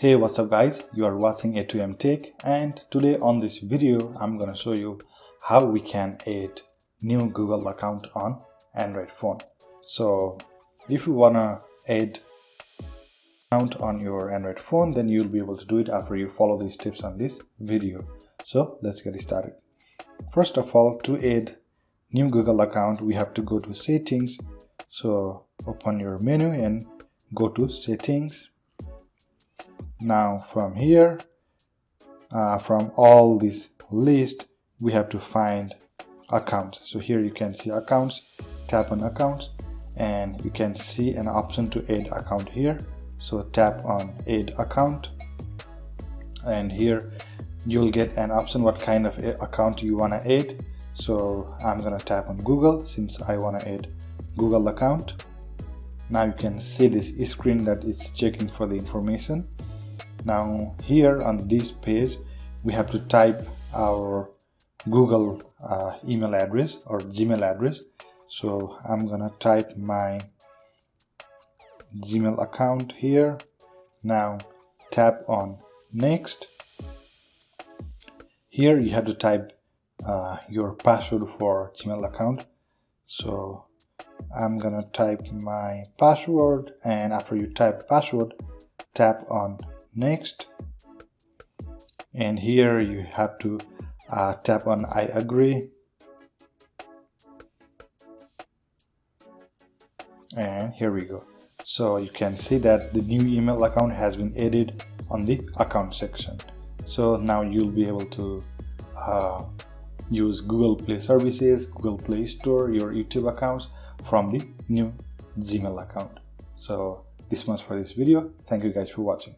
Hey, what's up guys, you are watching A2M Tech, and today on this video I'm gonna show you how we can add new Google account on Android phone. So if you wanna add account on your Android phone, then you'll be able to do it after you follow these tips on this video. So let's get started. First of all, to add new Google account, we have to go to settings. So open your menu and go to settings. Now from here, from all this list, we have to find accounts. So here you can see accounts, tap on accounts, and you can see an option to add account here. So tap on add account, and here you'll get an option what kind of account you want to add. So I'm gonna tap on Google since I want to add Google account. Now you can see this screen that is checking for the information. Now here on this page we have to type our Google email address or Gmail address. So I'm gonna type my Gmail account here. Now tap on next. Here you have to type your password for Gmail account. So I'm gonna type my password, and after you type password, tap on next, and here you have to tap on I agree, and here we go. So you can see that the new email account has been added on the account section. So now you'll be able to use Google Play services, Google Play Store, your YouTube accounts from the new Gmail account. So this much for this video. Thank you guys for watching.